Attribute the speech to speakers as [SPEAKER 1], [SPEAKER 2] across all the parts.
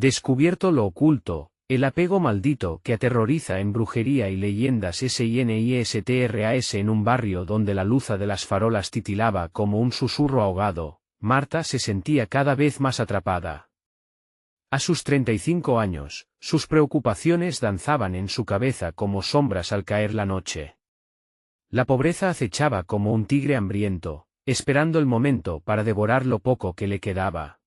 [SPEAKER 1] Descubierto lo oculto, el apego maldito que aterroriza en brujería y leyendas SINISTRAS en un barrio donde la luz de las farolas titilaba como un susurro ahogado, Marta se sentía cada vez más atrapada. A sus 35 años, sus preocupaciones danzaban en su cabeza como sombras al caer la noche. La pobreza acechaba como un tigre hambriento, esperando el momento para devorar lo poco que le quedaba.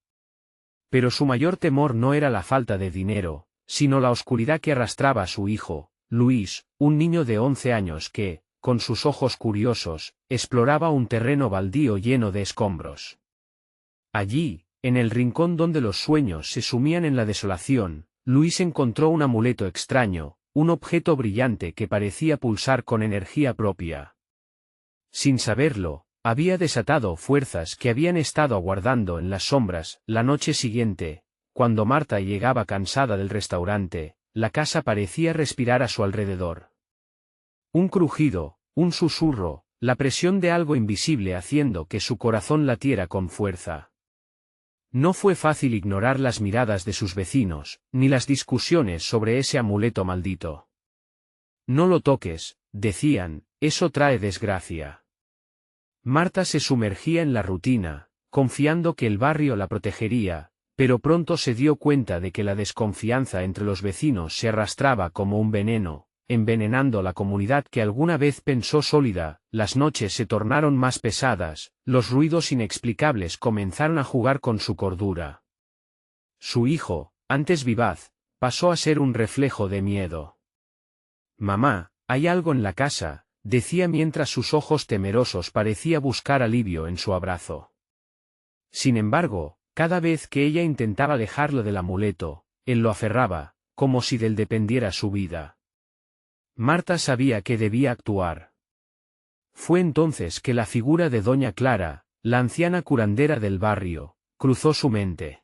[SPEAKER 1] Pero su mayor temor no era la falta de dinero, sino la oscuridad que arrastraba a su hijo, Luis, un niño de 11 años que, con sus ojos curiosos, exploraba un terreno baldío lleno de escombros. Allí, en el rincón donde los sueños se sumían en la desolación, Luis encontró un amuleto extraño, un objeto brillante que parecía pulsar con energía propia. Sin saberlo, había desatado fuerzas que habían estado aguardando en las sombras. La noche siguiente, cuando Marta llegaba cansada del restaurante, la casa parecía respirar a su alrededor. Un crujido, un susurro, la presión de algo invisible haciendo que su corazón latiera con fuerza. No fue fácil ignorar las miradas de sus vecinos, ni las discusiones sobre ese amuleto maldito. No lo toques, decían, eso trae desgracia. Marta se sumergía en la rutina, confiando que el barrio la protegería, pero pronto se dio cuenta de que la desconfianza entre los vecinos se arrastraba como un veneno, envenenando la comunidad que alguna vez pensó sólida. Las noches se tornaron más pesadas, los ruidos inexplicables comenzaron a jugar con su cordura. Su hijo, antes vivaz, pasó a ser un reflejo de miedo. «Mamá, hay algo en la casa», decía mientras sus ojos temerosos parecía buscar alivio en su abrazo. Sin embargo, cada vez que ella intentaba alejarlo del amuleto, él lo aferraba, como si de él dependiera su vida. Marta sabía que debía actuar. Fue entonces que la figura de Doña Clara, la anciana curandera del barrio, cruzó su mente.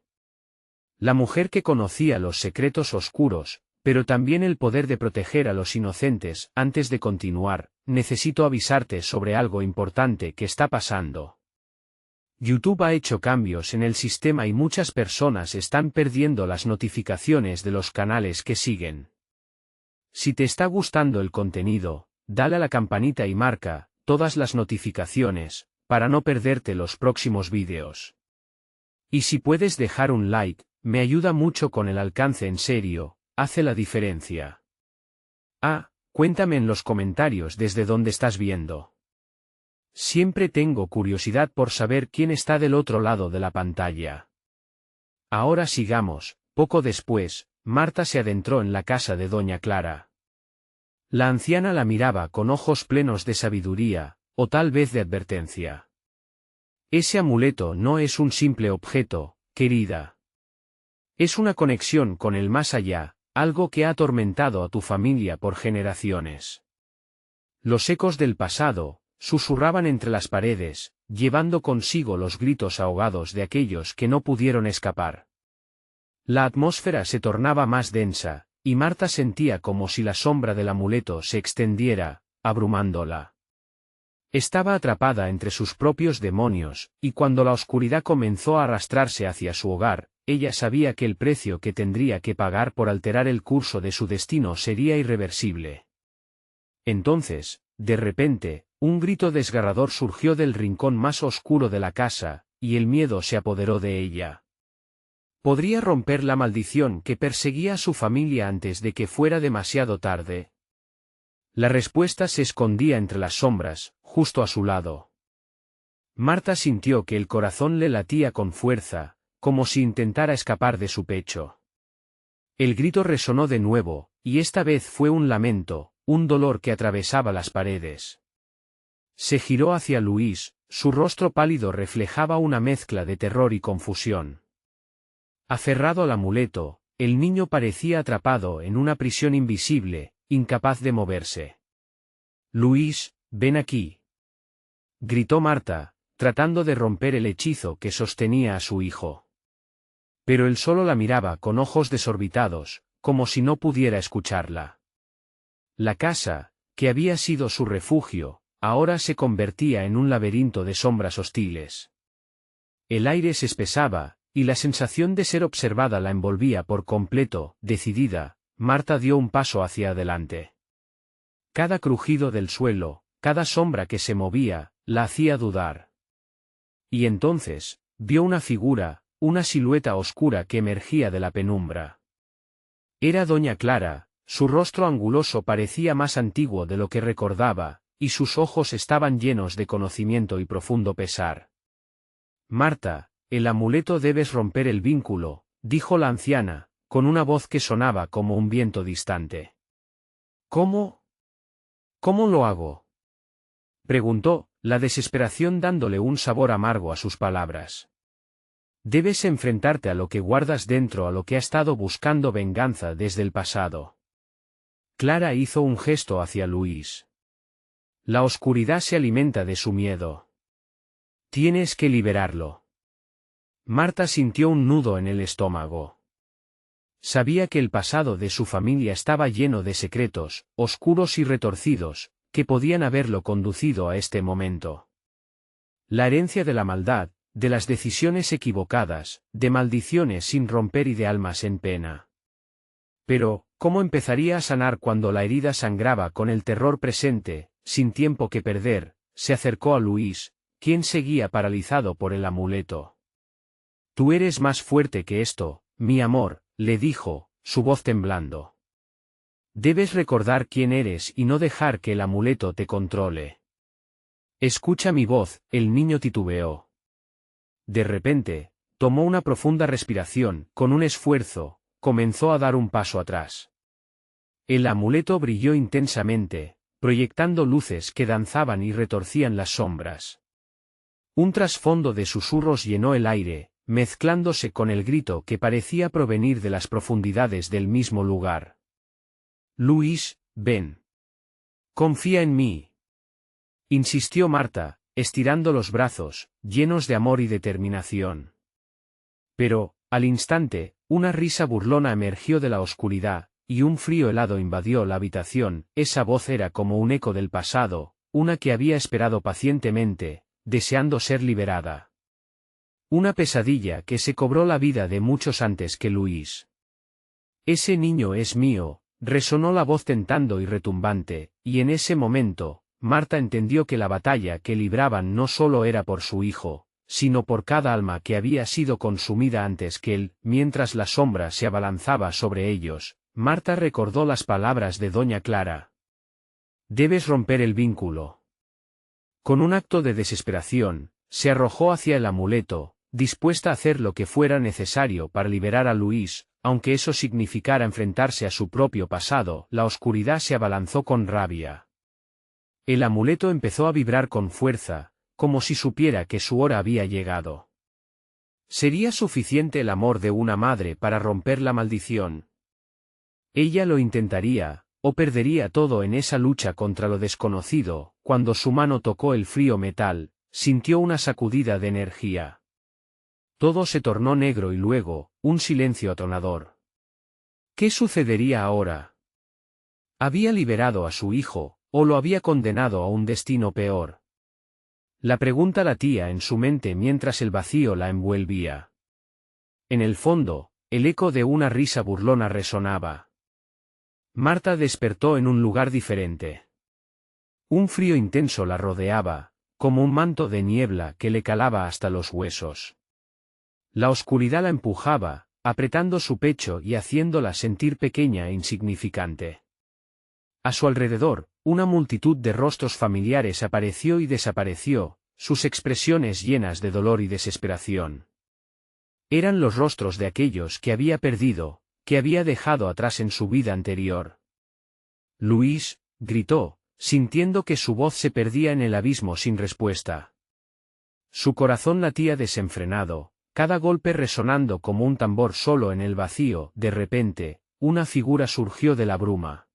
[SPEAKER 1] La mujer que conocía los secretos oscuros, pero también el poder de proteger a los inocentes. Antes de continuar, necesito avisarte sobre algo importante que está pasando. YouTube ha hecho cambios en el sistema y muchas personas están perdiendo las notificaciones de los canales que siguen. Si te está gustando el contenido, dale a la campanita y marca todas las notificaciones, para no perderte los próximos vídeos. Y si puedes dejar un like, me ayuda mucho con el alcance en serio, hace la diferencia. Cuéntame en los comentarios desde dónde estás viendo. Siempre tengo curiosidad por saber quién está del otro lado de la pantalla. Ahora sigamos. Poco después, Marta se adentró en la casa de Doña Clara. La anciana la miraba con ojos plenos de sabiduría, o tal vez de advertencia. Ese amuleto no es un simple objeto, querida. Es una conexión con el más allá, algo que ha atormentado a tu familia por generaciones. Los ecos del pasado susurraban entre las paredes, llevando consigo los gritos ahogados de aquellos que no pudieron escapar. La atmósfera se tornaba más densa, y Marta sentía como si la sombra del amuleto se extendiera, abrumándola. Estaba atrapada entre sus propios demonios, y cuando la oscuridad comenzó a arrastrarse hacia su hogar, ella sabía que el precio que tendría que pagar por alterar el curso de su destino sería irreversible. Entonces, de repente, un grito desgarrador surgió del rincón más oscuro de la casa, y el miedo se apoderó de ella. ¿Podría romper la maldición que perseguía a su familia antes de que fuera demasiado tarde? La respuesta se escondía entre las sombras, justo a su lado. Marta sintió que el corazón le latía con fuerza, como si intentara escapar de su pecho. El grito resonó de nuevo, y esta vez fue un lamento, un dolor que atravesaba las paredes. Se giró hacia Luis, su rostro pálido reflejaba una mezcla de terror y confusión. Aferrado al amuleto, el niño parecía atrapado en una prisión invisible, incapaz de moverse. «Luis, ven aquí», gritó Marta, tratando de romper el hechizo que sostenía a su hijo. Pero él solo la miraba con ojos desorbitados, como si no pudiera escucharla. La casa, que había sido su refugio, ahora se convertía en un laberinto de sombras hostiles. El aire se espesaba, y la sensación de ser observada la envolvía por completo. Decidida, Marta dio un paso hacia adelante. Cada crujido del suelo, cada sombra que se movía, la hacía dudar. Y entonces, vio una figura, una silueta oscura que emergía de la penumbra. Era doña Clara, su rostro anguloso parecía más antiguo de lo que recordaba, y sus ojos estaban llenos de conocimiento y profundo pesar. Marta, el amuleto debes romper el vínculo, dijo la anciana, con una voz que sonaba como un viento distante. ¿Cómo? ¿Cómo lo hago? Preguntó, la desesperación dándole un sabor amargo a sus palabras. Debes enfrentarte a lo que guardas dentro, a lo que ha estado buscando venganza desde el pasado. Clara hizo un gesto hacia Luis. La oscuridad se alimenta de su miedo. Tienes que liberarlo. Marta sintió un nudo en el estómago. Sabía que el pasado de su familia estaba lleno de secretos, oscuros y retorcidos, que podían haberlo conducido a este momento. La herencia de la maldad, de las decisiones equivocadas, de maldiciones sin romper y de almas en pena. Pero, ¿cómo empezaría a sanar cuando la herida sangraba con el terror presente? Sin tiempo que perder, se acercó a Luis, quien seguía paralizado por el amuleto. Tú eres más fuerte que esto, mi amor, le dijo, su voz temblando. Debes recordar quién eres y no dejar que el amuleto te controle. Escucha mi voz, el niño titubeó. De repente, tomó una profunda respiración, con un esfuerzo, comenzó a dar un paso atrás. El amuleto brilló intensamente, proyectando luces que danzaban y retorcían las sombras. Un trasfondo de susurros llenó el aire, mezclándose con el grito que parecía provenir de las profundidades del mismo lugar. Luis, ven. Confía en mí. Insistió Marta, estirando los brazos, llenos de amor y determinación. Pero, al instante, una risa burlona emergió de la oscuridad, y un frío helado invadió la habitación. Esa voz era como un eco del pasado, una que había esperado pacientemente, deseando ser liberada. Una pesadilla que se cobró la vida de muchos antes que Luis. Ese niño es mío, resonó la voz tentando y retumbante, y en ese momento, Marta entendió que la batalla que libraban no solo era por su hijo, sino por cada alma que había sido consumida antes que él. Mientras la sombra se abalanzaba sobre ellos, Marta recordó las palabras de doña Clara. Debes romper el vínculo. Con un acto de desesperación, se arrojó hacia el amuleto, dispuesta a hacer lo que fuera necesario para liberar a Luis, aunque eso significara enfrentarse a su propio pasado. La oscuridad se abalanzó con rabia. El amuleto empezó a vibrar con fuerza, como si supiera que su hora había llegado. ¿Sería suficiente el amor de una madre para romper la maldición? Ella lo intentaría, o perdería todo en esa lucha contra lo desconocido. Cuando su mano tocó el frío metal, sintió una sacudida de energía. Todo se tornó negro y luego, un silencio atronador. ¿Qué sucedería ahora? ¿Había liberado a su hijo, o lo había condenado a un destino peor? La pregunta latía en su mente mientras el vacío la envolvía. En el fondo, el eco de una risa burlona resonaba. Marta despertó en un lugar diferente. Un frío intenso la rodeaba, como un manto de niebla que le calaba hasta los huesos. La oscuridad la empujaba, apretando su pecho y haciéndola sentir pequeña e insignificante. A su alrededor, una multitud de rostros familiares apareció y desapareció, sus expresiones llenas de dolor y desesperación. Eran los rostros de aquellos que había perdido, que había dejado atrás en su vida anterior. Luis, gritó, sintiendo que su voz se perdía en el abismo sin respuesta. Su corazón latía desenfrenado, cada golpe resonando como un tambor solo en el vacío. De repente, una figura surgió de la bruma.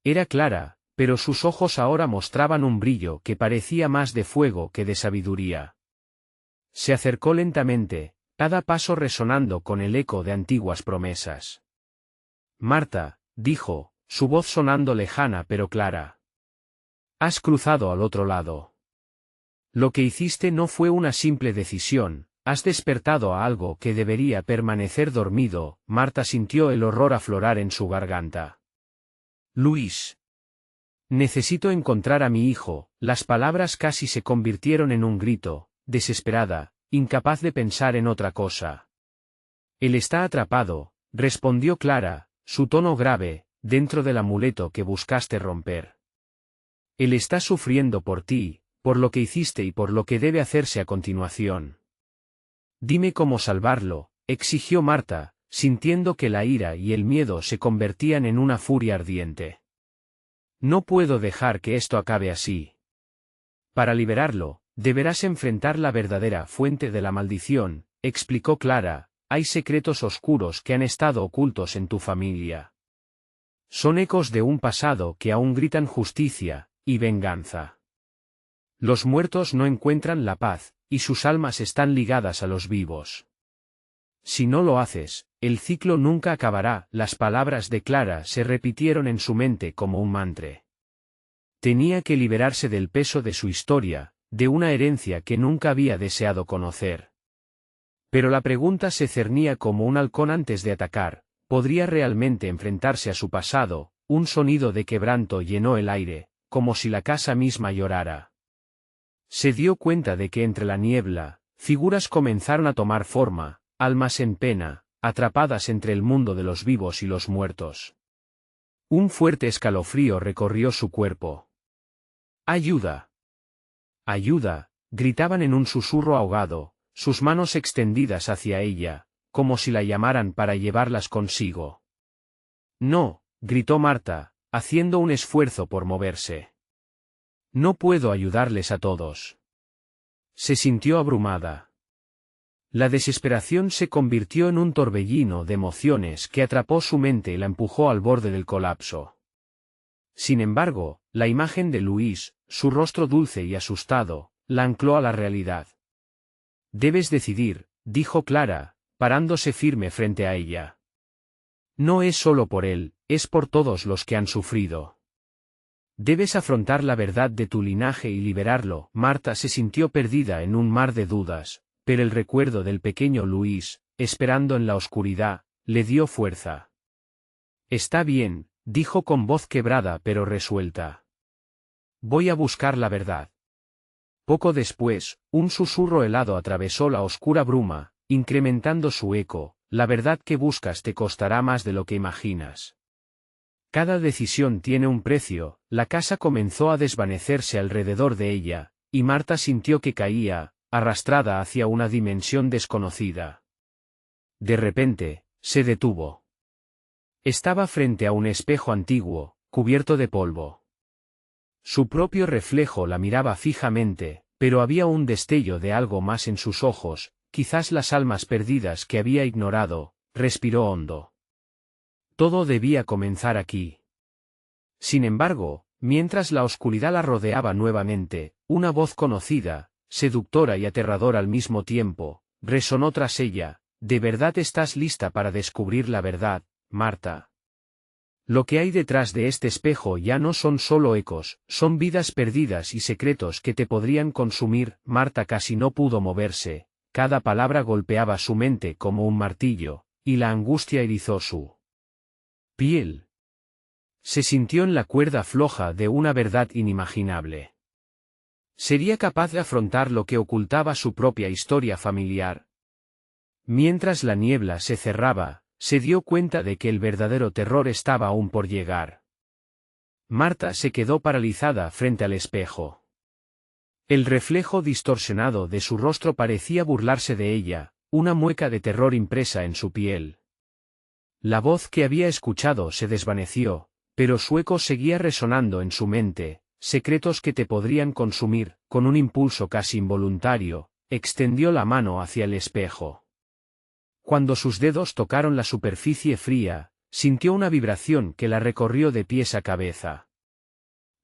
[SPEAKER 1] Era Clara, pero sus ojos ahora mostraban un brillo que parecía más de fuego que de sabiduría. Se acercó lentamente, cada paso resonando con el eco de antiguas promesas. Marta, dijo, su voz sonando lejana pero clara. Has cruzado al otro lado. Lo que hiciste no fue una simple decisión, Has despertado a algo que debería permanecer dormido. Marta sintió el horror aflorar en su garganta. Luis. Necesito encontrar a mi hijo. Las palabras casi se convirtieron en un grito, desesperada, incapaz de pensar en otra cosa. Él está atrapado, respondió Clara, su tono grave, dentro del amuleto que buscaste romper. Él está sufriendo por ti, por lo que hiciste y por lo que debe hacerse a continuación. Dime cómo salvarlo, exigió Marta, sintiendo que la ira y el miedo se convertían en una furia ardiente. No puedo dejar que esto acabe así. Para liberarlo, deberás enfrentar la verdadera fuente de la maldición, explicó Clara. Hay secretos oscuros que han estado ocultos en tu familia. Son ecos de un pasado que aún gritan justicia y venganza. Los muertos no encuentran la paz, y sus almas están ligadas a los vivos. Si no lo haces, el ciclo nunca acabará. Las palabras de Clara se repitieron en su mente como un mantra. Tenía que liberarse del peso de su historia, de una herencia que nunca había deseado conocer. Pero la pregunta se cernía como un halcón antes de atacar. ¿Podría realmente enfrentarse a su pasado? Un sonido de quebranto llenó el aire, como si la casa misma llorara. Se dio cuenta de que entre la niebla, figuras comenzaron a tomar forma, almas en pena, atrapadas entre el mundo de los vivos y los muertos. Un fuerte escalofrío recorrió su cuerpo. ¡Ayuda! ¡Ayuda!, gritaban en un susurro ahogado, sus manos extendidas hacia ella, como si la llamaran para llevarlas consigo. No, gritó Marta, haciendo un esfuerzo por moverse. No puedo ayudarles a todos. Se sintió abrumada. La desesperación se convirtió en un torbellino de emociones que atrapó su mente y la empujó al borde del colapso. Sin embargo, la imagen de Luis, su rostro dulce y asustado, la ancló a la realidad. Debes decidir, dijo Clara, parándose firme frente a ella. No es solo por él, es por todos los que han sufrido. Debes afrontar la verdad de tu linaje y liberarlo. Marta se sintió perdida en un mar de dudas, pero el recuerdo del pequeño Luis, esperando en la oscuridad, le dio fuerza. Está bien, dijo con voz quebrada pero resuelta. Voy a buscar la verdad. Poco después, un susurro helado atravesó la oscura bruma, incrementando su eco. La verdad que buscas te costará más de lo que imaginas. Cada decisión tiene un precio. La casa comenzó a desvanecerse alrededor de ella, y Marta sintió que caía, arrastrada hacia una dimensión desconocida. De repente, se detuvo. Estaba frente a un espejo antiguo, cubierto de polvo. Su propio reflejo la miraba fijamente, pero había un destello de algo más en sus ojos, quizás las almas perdidas que había ignorado. Respiró hondo. Todo debía comenzar aquí. Sin embargo, mientras la oscuridad la rodeaba nuevamente, una voz conocida, seductora y aterradora al mismo tiempo, resonó tras ella. ¿De verdad estás lista para descubrir la verdad, Marta? Lo que hay detrás de este espejo ya no son solo ecos, son vidas perdidas y secretos que te podrían consumir. Marta casi no pudo moverse, cada palabra golpeaba su mente como un martillo, y la angustia erizó su piel. Se sintió en la cuerda floja de una verdad inimaginable. ¿Sería capaz de afrontar lo que ocultaba su propia historia familiar? Mientras la niebla se cerraba, se dio cuenta de que el verdadero terror estaba aún por llegar. Marta se quedó paralizada frente al espejo. El reflejo distorsionado de su rostro parecía burlarse de ella, una mueca de terror impresa en su piel. La voz que había escuchado se desvaneció, pero su eco seguía resonando en su mente. Secretos que te podrían consumir. Con un impulso casi involuntario, extendió la mano hacia el espejo. Cuando sus dedos tocaron la superficie fría, sintió una vibración que la recorrió de pies a cabeza.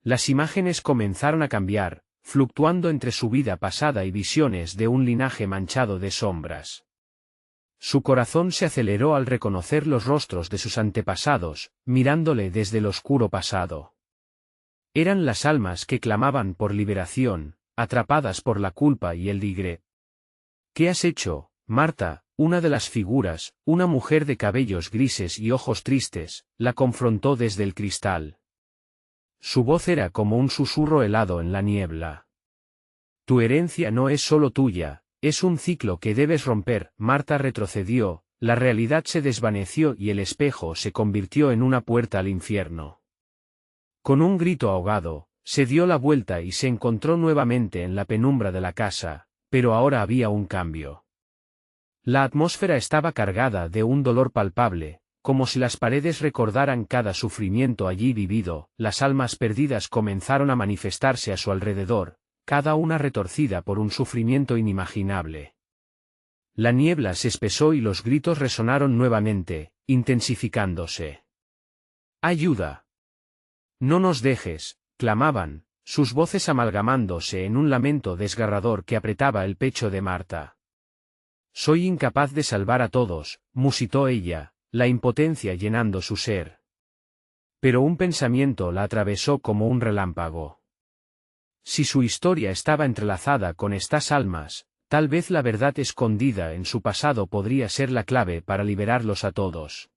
[SPEAKER 1] Las imágenes comenzaron a cambiar, fluctuando entre su vida pasada y visiones de un linaje manchado de sombras. Su corazón se aceleró al reconocer los rostros de sus antepasados, mirándole desde el oscuro pasado. Eran las almas que clamaban por liberación, atrapadas por la culpa y el regret. ¿Qué has hecho, Marta? Una de las figuras, una mujer de cabellos grises y ojos tristes, la confrontó desde el cristal. Su voz era como un susurro helado en la niebla. Tu herencia no es solo tuya, es un ciclo que debes romper. Marta retrocedió, la realidad se desvaneció y el espejo se convirtió en una puerta al infierno. Con un grito ahogado, se dio la vuelta y se encontró nuevamente en la penumbra de la casa, pero ahora había un cambio. La atmósfera estaba cargada de un dolor palpable, como si las paredes recordaran cada sufrimiento allí vivido. Las almas perdidas comenzaron a manifestarse a su alrededor, cada una retorcida por un sufrimiento inimaginable. La niebla se espesó y los gritos resonaron nuevamente, intensificándose. ¡Ayuda! No nos dejes, clamaban, sus voces amalgamándose en un lamento desgarrador que apretaba el pecho de Marta. Soy incapaz de salvar a todos, musitó ella, la impotencia llenando su ser. Pero un pensamiento la atravesó como un relámpago. Si su historia estaba entrelazada con estas almas, tal vez la verdad escondida en su pasado podría ser la clave para liberarlos a todos.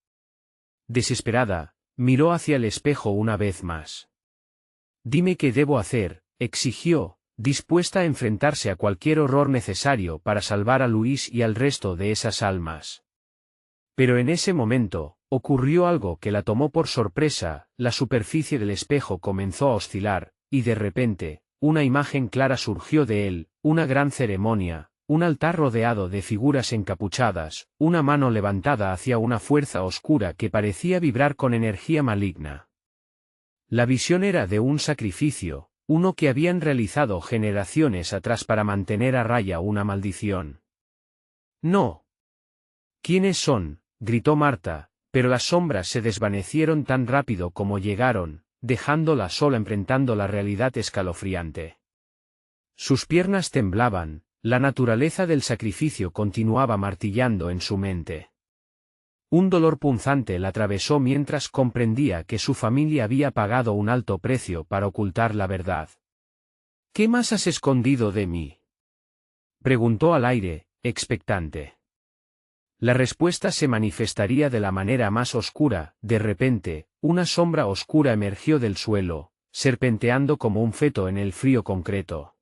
[SPEAKER 1] Desesperada, miró hacia el espejo una vez más. Dime qué debo hacer, exigió, dispuesta a enfrentarse a cualquier horror necesario para salvar a Luis y al resto de esas almas. Pero en ese momento, ocurrió algo que la tomó por sorpresa. La superficie del espejo comenzó a oscilar, y de repente, una imagen clara surgió de él, una gran ceremonia, un altar rodeado de figuras encapuchadas, una mano levantada hacia una fuerza oscura que parecía vibrar con energía maligna. La visión era de un sacrificio, uno que habían realizado generaciones atrás para mantener a raya una maldición. ¡No! ¿Quiénes son?, gritó Marta, pero las sombras se desvanecieron tan rápido como llegaron, dejándola sola enfrentando la realidad escalofriante. Sus piernas temblaban, la naturaleza del sacrificio continuaba martillando en su mente. Un dolor punzante la atravesó mientras comprendía que su familia había pagado un alto precio para ocultar la verdad. ¿Qué más has escondido de mí?, preguntó al aire, expectante. La respuesta se manifestaría de la manera más oscura. De repente, una sombra oscura emergió del suelo, serpenteando como un feto en el frío concreto.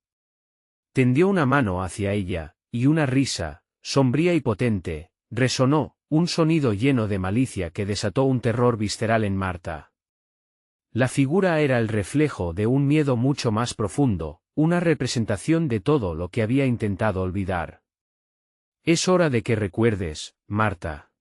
[SPEAKER 1] Tendió una mano hacia ella, y una risa, sombría y potente, resonó, un sonido lleno de malicia que desató un terror visceral en Marta. La figura era el reflejo de un miedo mucho más profundo, una representación de todo lo que había intentado olvidar. Es hora de que recuerdes, Marta.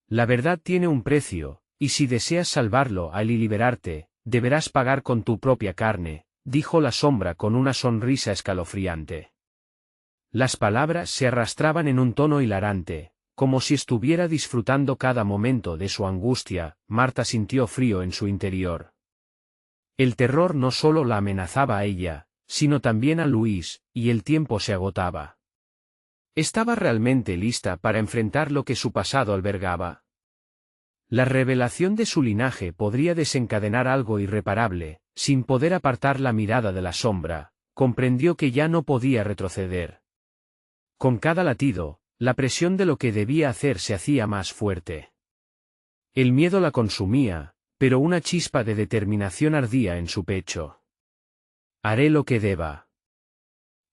[SPEAKER 1] La verdad tiene un precio, y si deseas salvarlo y liberarte, deberás pagar con tu propia carne, dijo la sombra con una sonrisa escalofriante. Las palabras se arrastraban en un tono hilarante, como si estuviera disfrutando cada momento de su angustia. Marta sintió frío en su interior. El terror no solo la amenazaba a ella, sino también a Luis, y el tiempo se agotaba. ¿Estaba realmente lista para enfrentar lo que su pasado albergaba? La revelación de su linaje podría desencadenar algo irreparable. Sin poder apartar la mirada de la sombra, comprendió que ya no podía retroceder. Con cada latido, la presión de lo que debía hacer se hacía más fuerte. El miedo la consumía, pero una chispa de determinación ardía en su pecho. Haré lo que deba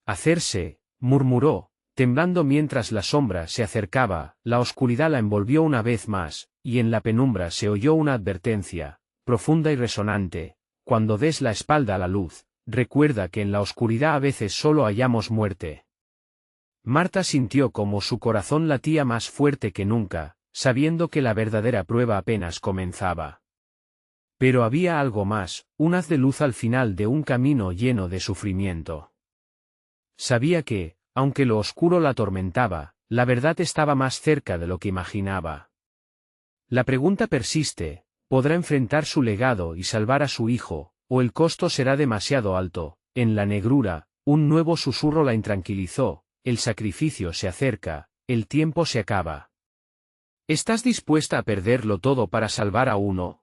[SPEAKER 1] hacerse, murmuró, temblando mientras la sombra se acercaba. La oscuridad la envolvió una vez más, y en la penumbra se oyó una advertencia, profunda y resonante: cuando des la espalda a la luz, recuerda que en la oscuridad a veces solo hallamos muerte. Marta sintió como su corazón latía más fuerte que nunca, sabiendo que la verdadera prueba apenas comenzaba. Pero había algo más, un haz de luz al final de un camino lleno de sufrimiento. Sabía que, aunque lo oscuro la atormentaba, la verdad estaba más cerca de lo que imaginaba. La pregunta persiste: ¿podrá enfrentar su legado y salvar a su hijo, o el costo será demasiado alto? En la negrura, un nuevo susurro la intranquilizó: el sacrificio se acerca, el tiempo se acaba. ¿Estás dispuesta a perderlo todo para salvar a uno?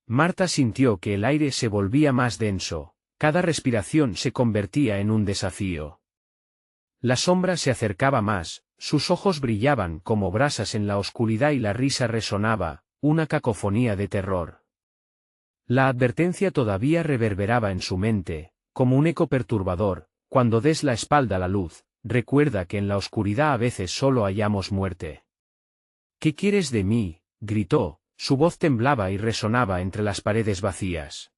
[SPEAKER 1] Marta sintió que el aire se volvía más denso, cada respiración se convertía en un desafío. La sombra se acercaba más, sus ojos brillaban como brasas en la oscuridad y la risa resonaba, una cacofonía de terror. La advertencia todavía reverberaba en su mente, como un eco perturbador: cuando des la espalda a la luz, recuerda que en la oscuridad a veces solo hallamos muerte. ¿Qué quieres de mí?, gritó, su voz temblaba y resonaba entre las paredes vacías.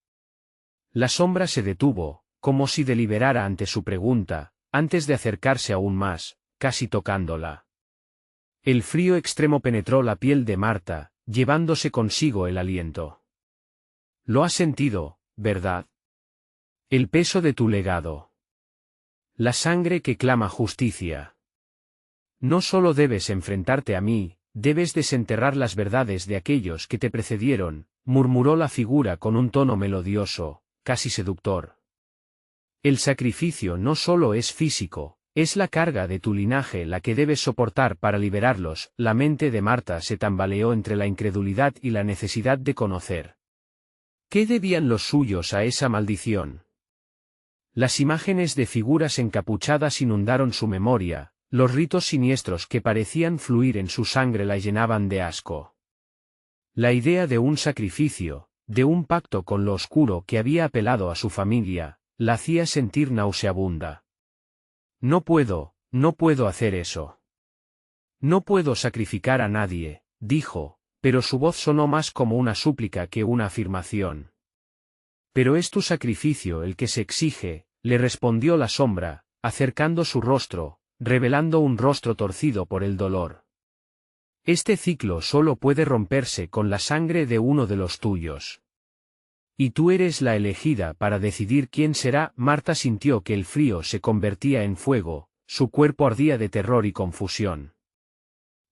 [SPEAKER 1] La sombra se detuvo, como si deliberara ante su pregunta, antes de acercarse aún más, casi tocándola. El frío extremo penetró la piel de Marta, llevándose consigo el aliento. Lo has sentido, ¿verdad? El peso de tu legado. La sangre que clama justicia. No solo debes enfrentarte a mí, debes desenterrar las verdades de aquellos que te precedieron, murmuró la figura con un tono melodioso, casi seductor. El sacrificio no solo es físico, es la carga de tu linaje la que debes soportar para liberarlos. La mente de Marta se tambaleó entre la incredulidad y la necesidad de conocer. ¿Qué debían los suyos a esa maldición? Las imágenes de figuras encapuchadas inundaron su memoria, los ritos siniestros que parecían fluir en su sangre la llenaban de asco. La idea de un sacrificio, de un pacto con lo oscuro que había apelado a su familia, la hacía sentir nauseabunda. No puedo hacer eso. No puedo sacrificar a nadie, dijo, pero su voz sonó más como una súplica que una afirmación. Pero es tu sacrificio el que se exige, le respondió la sombra, acercando su rostro, revelando un rostro torcido por el dolor. Este ciclo solo puede romperse con la sangre de uno de los tuyos. Y tú eres la elegida para decidir quién será. Marta sintió que el frío se convertía en fuego, su cuerpo ardía de terror y confusión.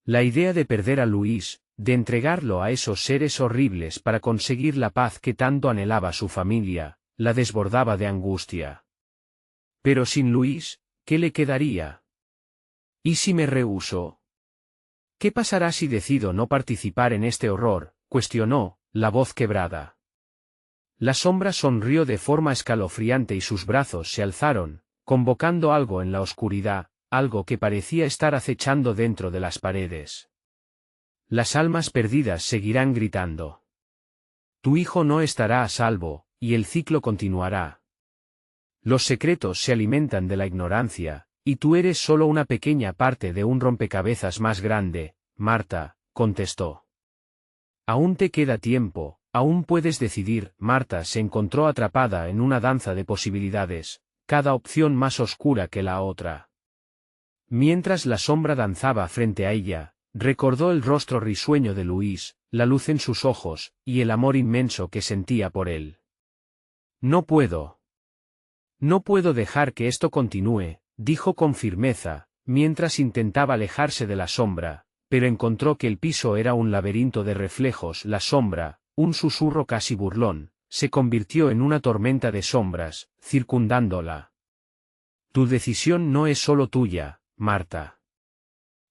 [SPEAKER 1] La idea de perder a Luis, de entregarlo a esos seres horribles para conseguir la paz que tanto anhelaba su familia, la desbordaba de angustia. Pero sin Luis, ¿qué le quedaría? ¿Y si me rehúso? ¿Qué pasará si decido no participar en este horror?, cuestionó, la voz quebrada. La sombra sonrió de forma escalofriante y sus brazos se alzaron, convocando algo en la oscuridad, algo que parecía estar acechando dentro de las paredes. Las almas perdidas seguirán gritando. Tu hijo no estará a salvo, y el ciclo continuará. Los secretos se alimentan de la ignorancia, y tú eres solo una pequeña parte de un rompecabezas más grande, Marta, contestó. Aún te queda tiempo, aún puedes decidir. Marta se encontró atrapada en una danza de posibilidades, cada opción más oscura que la otra. Mientras la sombra danzaba frente a ella, recordó el rostro risueño de Luis, la luz en sus ojos, y el amor inmenso que sentía por él. No puedo dejar que esto continúe, dijo con firmeza, mientras intentaba alejarse de la sombra, pero encontró que el piso era un laberinto de reflejos. La sombra, un susurro casi burlón, se convirtió en una tormenta de sombras, circundándola. Tu decisión no es solo tuya, Marta.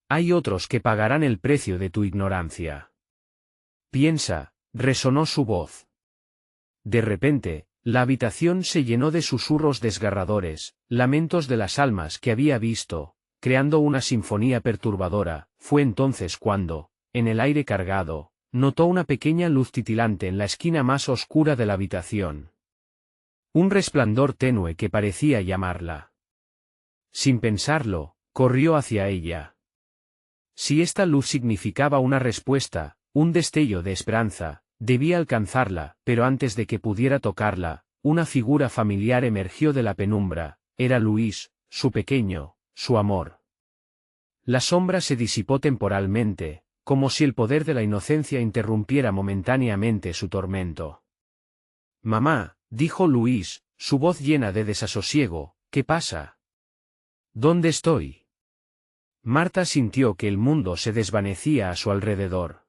[SPEAKER 1] Hay otros que pagarán el precio de tu ignorancia. Piensa, resonó su voz. De repente, la habitación se llenó de susurros desgarradores, lamentos de las almas que había visto, creando una sinfonía perturbadora. Fue entonces cuando, en el aire cargado, notó una pequeña luz titilante en la esquina más oscura de la habitación. Un resplandor tenue que parecía llamarla. Sin pensarlo, corrió hacia ella. Si esta luz significaba una respuesta, un destello de esperanza, debía alcanzarla, pero antes de que pudiera tocarla, una figura familiar emergió de la penumbra. Era Luis, su pequeño, su amor. La sombra se disipó temporalmente, como si el poder de la inocencia interrumpiera momentáneamente su tormento. Mamá, dijo Luis, su voz llena de desasosiego, ¿qué pasa? ¿Dónde estoy? Marta sintió que el mundo se desvanecía a su alrededor.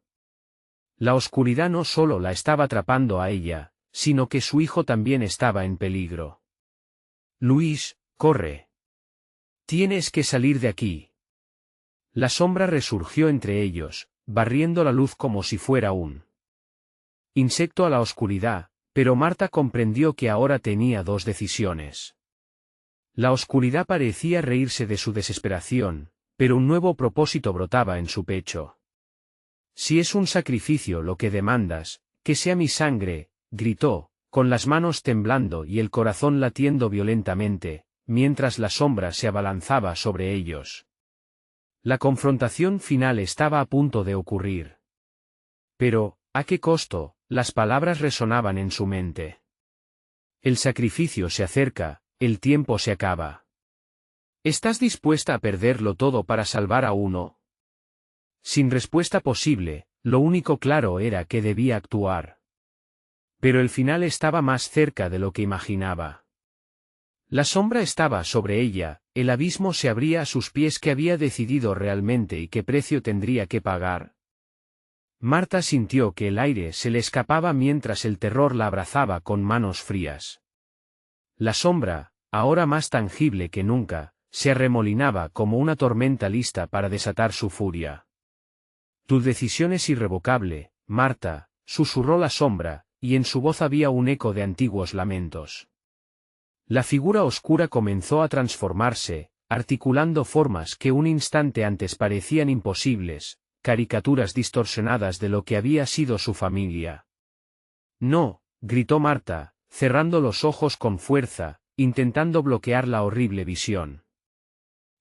[SPEAKER 1] La oscuridad no solo la estaba atrapando a ella, sino que su hijo también estaba en peligro. Luis, corre. Tienes que salir de aquí. La sombra resurgió entre ellos, barriendo la luz como si fuera un insecto a la oscuridad, pero Marta comprendió que ahora tenía dos decisiones. La oscuridad parecía reírse de su desesperación, pero un nuevo propósito brotaba en su pecho. Si es un sacrificio lo que demandas, que sea mi sangre, gritó, con las manos temblando y el corazón latiendo violentamente, mientras la sombra se abalanzaba sobre ellos. La confrontación final estaba a punto de ocurrir. Pero, ¿a qué costo? Las palabras resonaban en su mente. El sacrificio se acerca, el tiempo se acaba. ¿Estás dispuesta a perderlo todo para salvar a uno? Sin respuesta posible, lo único claro era que debía actuar. Pero el final estaba más cerca de lo que imaginaba. La sombra estaba sobre ella, el abismo se abría a sus pies. ¿Qué había decidido realmente y qué precio tendría que pagar? Marta sintió que el aire se le escapaba mientras el terror la abrazaba con manos frías. La sombra, ahora más tangible que nunca, se arremolinaba como una tormenta lista para desatar su furia. Tu decisión es irrevocable, Marta, susurró la sombra, y en su voz había un eco de antiguos lamentos. La figura oscura comenzó a transformarse, articulando formas que un instante antes parecían imposibles, caricaturas distorsionadas de lo que había sido su familia. No, gritó Marta, cerrando los ojos con fuerza, intentando bloquear la horrible visión.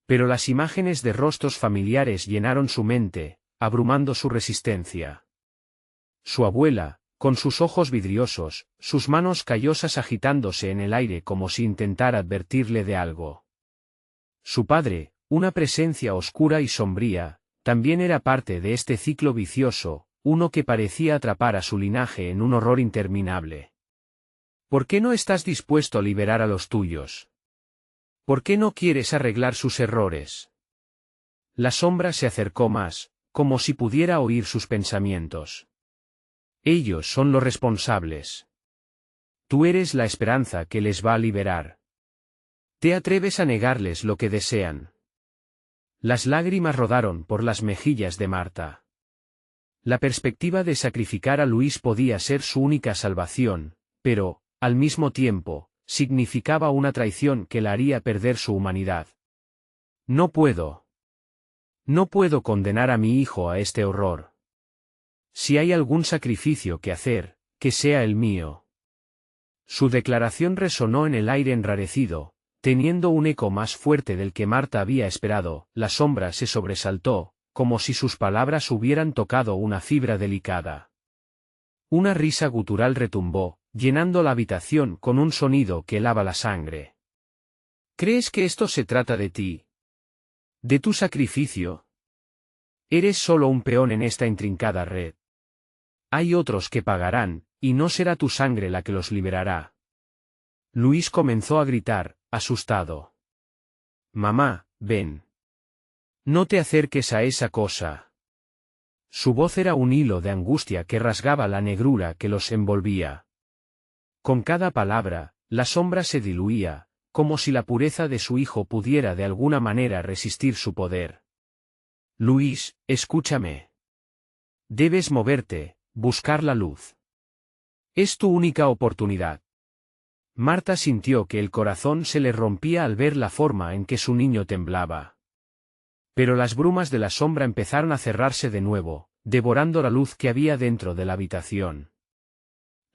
[SPEAKER 1] Pero las imágenes de rostros familiares llenaron su mente, abrumando su resistencia. Su abuela, con sus ojos vidriosos, sus manos callosas agitándose en el aire como si intentara advertirle de algo. Su padre, una presencia oscura y sombría, también era parte de este ciclo vicioso, uno que parecía atrapar a su linaje en un horror interminable. ¿Por qué no estás dispuesto a liberar a los tuyos? ¿Por qué no quieres arreglar sus errores? La sombra se acercó más, como si pudiera oír sus pensamientos. Ellos son los responsables. Tú eres la esperanza que les va a liberar. ¿Te atreves a negarles lo que desean? Las lágrimas rodaron por las mejillas de Marta. La perspectiva de sacrificar a Luis podía ser su única salvación, pero, al mismo tiempo, significaba una traición que la haría perder su humanidad. No puedo. No puedo condenar a mi hijo a este horror. Si hay algún sacrificio que hacer, que sea el mío. Su declaración resonó en el aire enrarecido, teniendo un eco más fuerte del que Marta había esperado. La sombra se sobresaltó, como si sus palabras hubieran tocado una fibra delicada. Una risa gutural retumbó, llenando la habitación con un sonido que helaba la sangre. ¿Crees que esto se trata de ti? ¿De tu sacrificio? Eres solo un peón en esta intrincada red. Hay otros que pagarán, y no será tu sangre la que los liberará. Luis comenzó a gritar, asustado. Mamá, ven. No te acerques a esa cosa. Su voz era un hilo de angustia que rasgaba la negrura que los envolvía. Con cada palabra, la sombra se diluía, como si la pureza de su hijo pudiera de alguna manera resistir su poder. Luis, escúchame. Debes moverte, buscar la luz. Es tu única oportunidad. Marta sintió que el corazón se le rompía al ver la forma en que su niño temblaba. Pero las brumas de la sombra empezaron a cerrarse de nuevo, devorando la luz que había dentro de la habitación.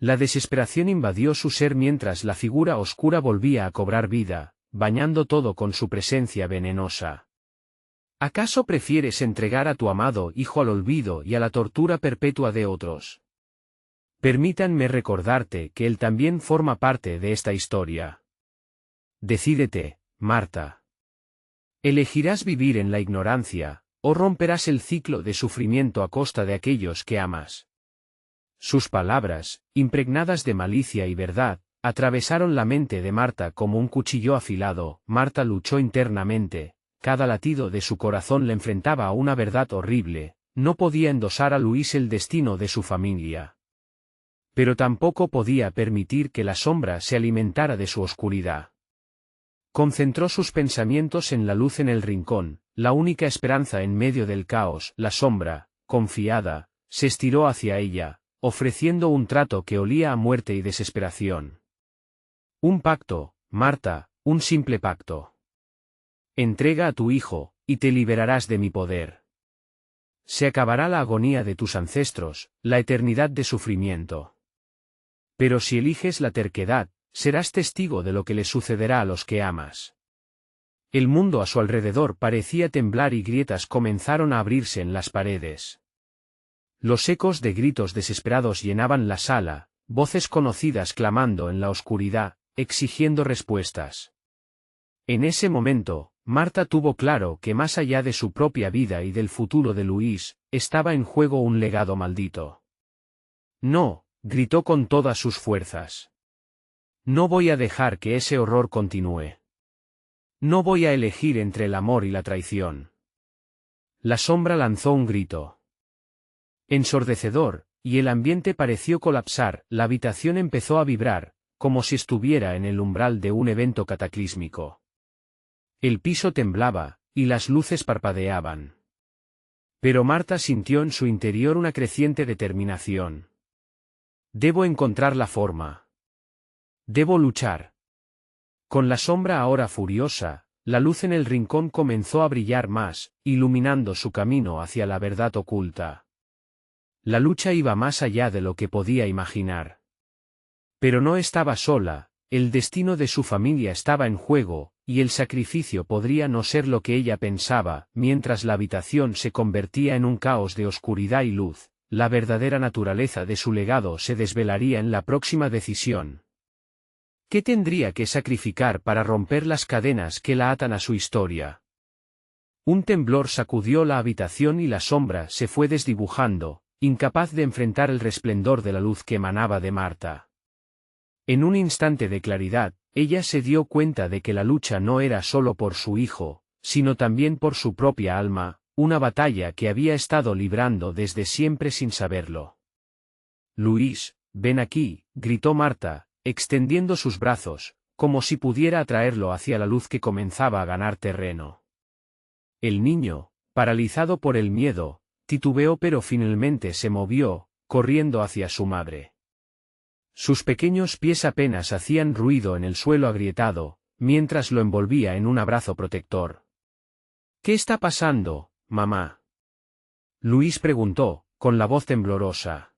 [SPEAKER 1] La desesperación invadió su ser mientras la figura oscura volvía a cobrar vida, bañando todo con su presencia venenosa. ¿Acaso prefieres entregar a tu amado hijo al olvido y a la tortura perpetua de otros? Permítanme recordarte que él también forma parte de esta historia. Decídete, Marta. ¿Elegirás vivir en la ignorancia, o romperás el ciclo de sufrimiento a costa de aquellos que amas? Sus palabras, impregnadas de malicia y verdad, atravesaron la mente de Marta como un cuchillo afilado. Marta luchó internamente, cada latido de su corazón le enfrentaba a una verdad horrible: no podía endosar a Luis el destino de su familia. Pero tampoco podía permitir que la sombra se alimentara de su oscuridad. Concentró sus pensamientos en la luz en el rincón, la única esperanza en medio del caos. La sombra, confiada, se estiró hacia ella, ofreciendo un trato que olía a muerte y desesperación. Un pacto, Marta, un simple pacto. Entrega a tu hijo, y te liberarás de mi poder. Se acabará la agonía de tus ancestros, la eternidad de sufrimiento. Pero si eliges la terquedad, serás testigo de lo que le sucederá a los que amas. El mundo a su alrededor parecía temblar y grietas comenzaron a abrirse en las paredes. Los ecos de gritos desesperados llenaban la sala, voces conocidas clamando en la oscuridad, exigiendo respuestas. En ese momento, Marta tuvo claro que más allá de su propia vida y del futuro de Luis, estaba en juego un legado maldito. No, gritó con todas sus fuerzas. No voy a dejar que ese horror continúe. No voy a elegir entre el amor y la traición. La sombra lanzó un grito ensordecedor, y el ambiente pareció colapsar, la habitación empezó a vibrar, como si estuviera en el umbral de un evento cataclísmico. El piso temblaba, y las luces parpadeaban. Pero Marta sintió en su interior una creciente determinación. Debo encontrar la forma. Debo luchar. Con la sombra ahora furiosa, la luz en el rincón comenzó a brillar más, iluminando su camino hacia la verdad oculta. La lucha iba más allá de lo que podía imaginar. Pero no estaba sola, el destino de su familia estaba en juego, y el sacrificio podría no ser lo que ella pensaba. Mientras la habitación se convertía en un caos de oscuridad y luz, la verdadera naturaleza de su legado se desvelaría en la próxima decisión. ¿Qué tendría que sacrificar para romper las cadenas que la atan a su historia? Un temblor sacudió la habitación y la sombra se fue desdibujando, incapaz de enfrentar el resplendor de la luz que emanaba de Marta. En un instante de claridad, ella se dio cuenta de que la lucha no era solo por su hijo, sino también por su propia alma, una batalla que había estado librando desde siempre sin saberlo. Luis, ven aquí, gritó Marta, extendiendo sus brazos, como si pudiera atraerlo hacia la luz que comenzaba a ganar terreno. El niño, paralizado por el miedo, titubeó pero finalmente se movió, corriendo hacia su madre. Sus pequeños pies apenas hacían ruido en el suelo agrietado, mientras lo envolvía en un abrazo protector. ¿Qué está pasando, mamá? Luis preguntó, con la voz temblorosa.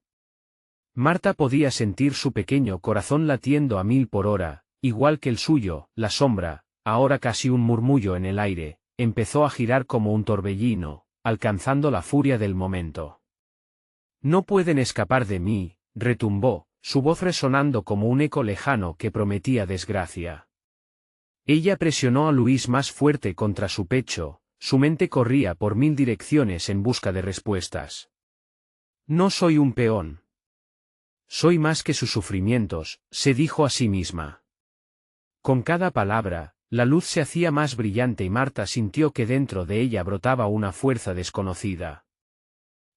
[SPEAKER 1] Marta podía sentir su pequeño corazón latiendo a 1000 por hora, igual que el suyo. La sombra, ahora casi un murmullo en el aire, empezó a girar como un torbellino, alcanzando la furia del momento. No pueden escapar de mí, retumbó, su voz resonando como un eco lejano que prometía desgracia. Ella presionó a Luis más fuerte contra su pecho, su mente corría por 1000 direcciones en busca de respuestas. No soy un peón. Soy más que sus sufrimientos, se dijo a sí misma. Con cada palabra, la luz se hacía más brillante y Marta sintió que dentro de ella brotaba una fuerza desconocida.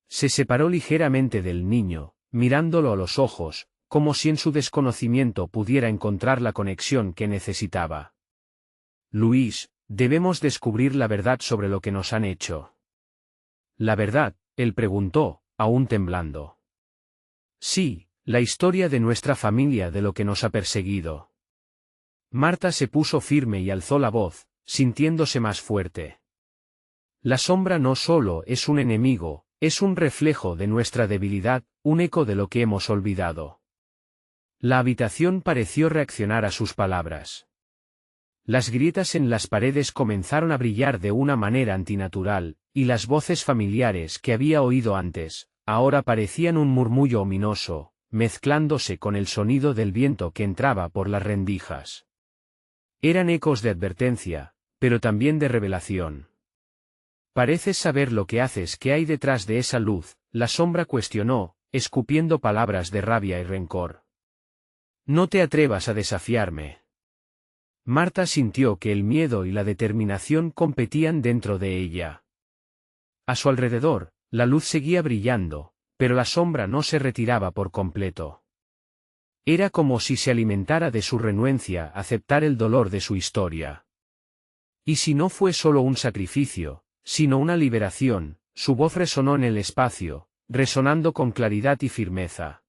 [SPEAKER 1] Se separó ligeramente del niño, mirándolo a los ojos, como si en su desconocimiento pudiera encontrar la conexión que necesitaba. Luis, debemos descubrir la verdad sobre lo que nos han hecho. ¿La verdad?, él preguntó, aún temblando. Sí, la historia de nuestra familia, de lo que nos ha perseguido. Marta se puso firme y alzó la voz, sintiéndose más fuerte. La sombra no solo es un enemigo, es un reflejo de nuestra debilidad, un eco de lo que hemos olvidado. La habitación pareció reaccionar a sus palabras. Las grietas en las paredes comenzaron a brillar de una manera antinatural, y las voces familiares que había oído antes, ahora parecían un murmullo ominoso, mezclándose con el sonido del viento que entraba por las rendijas. Eran ecos de advertencia, pero también de revelación. Pareces saber lo que haces. ¿Qué hay detrás de esa luz?, la sombra cuestionó, escupiendo palabras de rabia y rencor. No te atrevas a desafiarme. Marta sintió que el miedo y la determinación competían dentro de ella. A su alrededor, la luz seguía brillando, pero la sombra no se retiraba por completo. Era como si se alimentara de su renuencia a aceptar el dolor de su historia. Y si no fue solo un sacrificio, sino una liberación, su voz resonó en el espacio, resonando con claridad y firmeza.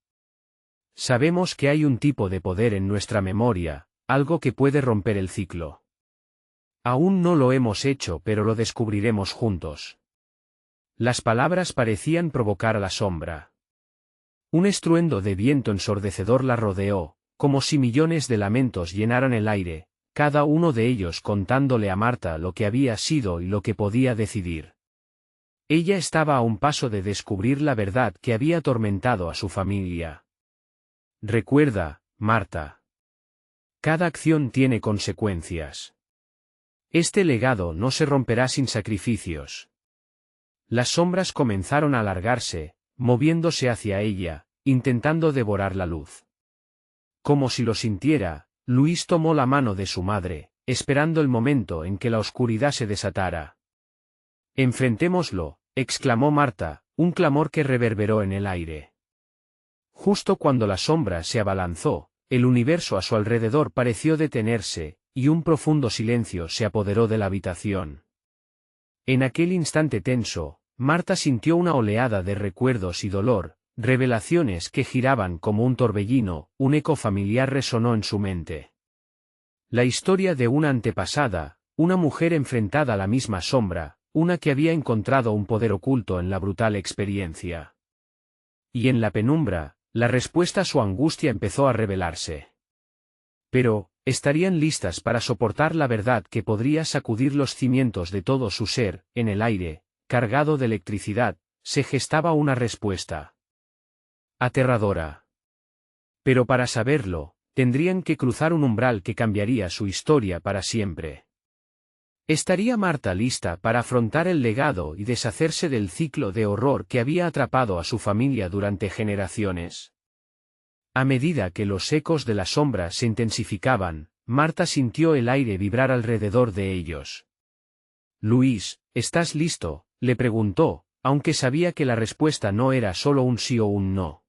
[SPEAKER 1] Sabemos que hay un tipo de poder en nuestra memoria, algo que puede romper el ciclo. Aún no lo hemos hecho, pero lo descubriremos juntos. Las palabras parecían provocar a la sombra. Un estruendo de viento ensordecedor la rodeó, como si millones de lamentos llenaran el aire, cada uno de ellos contándole a Marta lo que había sido y lo que podía decidir. Ella estaba a un paso de descubrir la verdad que había atormentado a su familia. Recuerda, Marta. Cada acción tiene consecuencias. Este legado no se romperá sin sacrificios. Las sombras comenzaron a alargarse, moviéndose hacia ella, intentando devorar la luz. Como si lo sintiera, Luis tomó la mano de su madre, esperando el momento en que la oscuridad se desatara. «Enfrentémoslo», exclamó Marta, un clamor que reverberó en el aire. Justo cuando la sombra se abalanzó, el universo a su alrededor pareció detenerse, y un profundo silencio se apoderó de la habitación. En aquel instante tenso, Marta sintió una oleada de recuerdos y dolor, revelaciones que giraban como un torbellino, un eco familiar resonó en su mente. La historia de una antepasada, una mujer enfrentada a la misma sombra, una que había encontrado un poder oculto en la brutal experiencia. Y en la penumbra, la respuesta a su angustia empezó a revelarse. Pero, estarían listas para soportar la verdad que podría sacudir los cimientos de todo su ser. En el aire, cargado de electricidad, se gestaba una respuesta. Aterradora. Pero para saberlo, tendrían que cruzar un umbral que cambiaría su historia para siempre. ¿Estaría Marta lista para afrontar el legado y deshacerse del ciclo de horror que había atrapado a su familia durante generaciones? A medida que los ecos de la sombra se intensificaban, Marta sintió el aire vibrar alrededor de ellos. «Luis, ¿estás listo?», le preguntó, aunque sabía que la respuesta no era solo un sí o un no.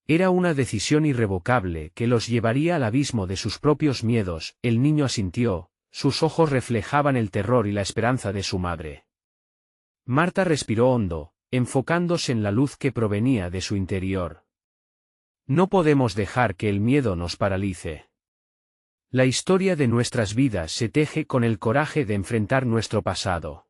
[SPEAKER 1] Era una decisión irrevocable que los llevaría al abismo de sus propios miedos. El niño asintió, sus ojos reflejaban el terror y la esperanza de su madre. Marta respiró hondo, enfocándose en la luz que provenía de su interior. No podemos dejar que el miedo nos paralice. La historia de nuestras vidas se teje con el coraje de enfrentar nuestro pasado.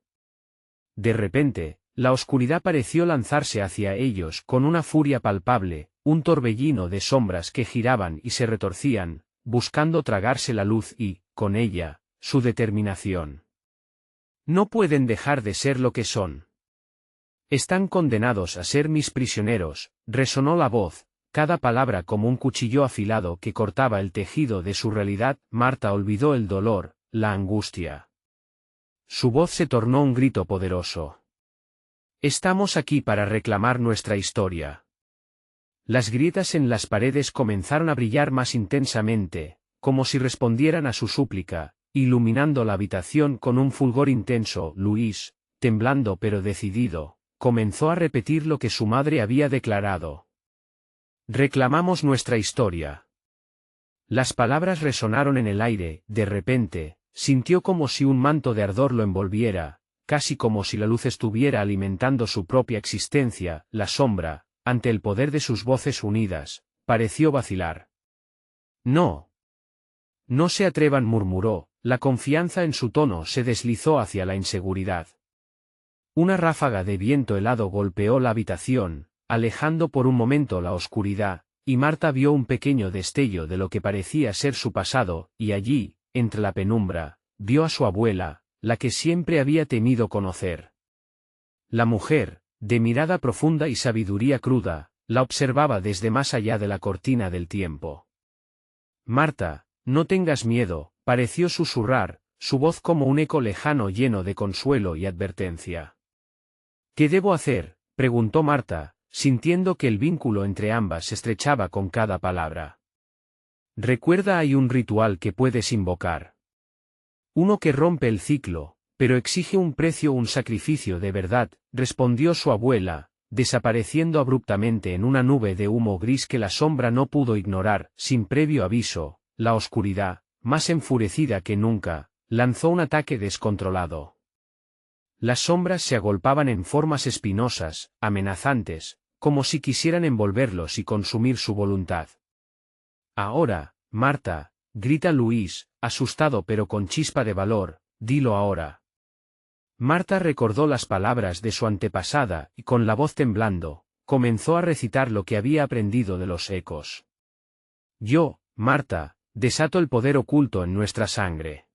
[SPEAKER 1] De repente, la oscuridad pareció lanzarse hacia ellos con una furia palpable, un torbellino de sombras que giraban y se retorcían, buscando tragarse la luz y, con ella, su determinación. No pueden dejar de ser lo que son. Están condenados a ser mis prisioneros, resonó la voz, cada palabra como un cuchillo afilado que cortaba el tejido de su realidad. Marta olvidó el dolor, la angustia. Su voz se tornó un grito poderoso. Estamos aquí para reclamar nuestra historia. Las grietas en las paredes comenzaron a brillar más intensamente, como si respondieran a su súplica, iluminando la habitación con un fulgor intenso. Luis, temblando pero decidido, comenzó a repetir lo que su madre había declarado. Reclamamos nuestra historia. Las palabras resonaron en el aire. De repente, sintió como si un manto de ardor lo envolviera, casi como si la luz estuviera alimentando su propia existencia. La sombra, ante el poder de sus voces unidas, pareció vacilar. No. No se atrevan, murmuró, la confianza en su tono se deslizó hacia la inseguridad. Una ráfaga de viento helado golpeó la habitación, alejando por un momento la oscuridad, y Marta vio un pequeño destello de lo que parecía ser su pasado, y allí, entre la penumbra, vio a su abuela, la que siempre había temido conocer. La mujer, de mirada profunda y sabiduría cruda, la observaba desde más allá de la cortina del tiempo. Marta, no tengas miedo, pareció susurrar, su voz como un eco lejano lleno de consuelo y advertencia. ¿Qué debo hacer?, preguntó Marta, sintiendo que el vínculo entre ambas se estrechaba con cada palabra. Recuerda, hay un ritual que puedes invocar. Uno que rompe el ciclo, pero exige un precio, un sacrificio de verdad, respondió su abuela, desapareciendo abruptamente en una nube de humo gris que la sombra no pudo ignorar. Sin previo aviso, la oscuridad, más enfurecida que nunca, lanzó un ataque descontrolado. Las sombras se agolpaban en formas espinosas, amenazantes, como si quisieran envolverlos y consumir su voluntad. Ahora, Marta, grita Luis, asustado pero con chispa de valor, dilo ahora. Marta recordó las palabras de su antepasada y con la voz temblando, comenzó a recitar lo que había aprendido de los ecos. Yo, Marta, desato el poder oculto en nuestra sangre.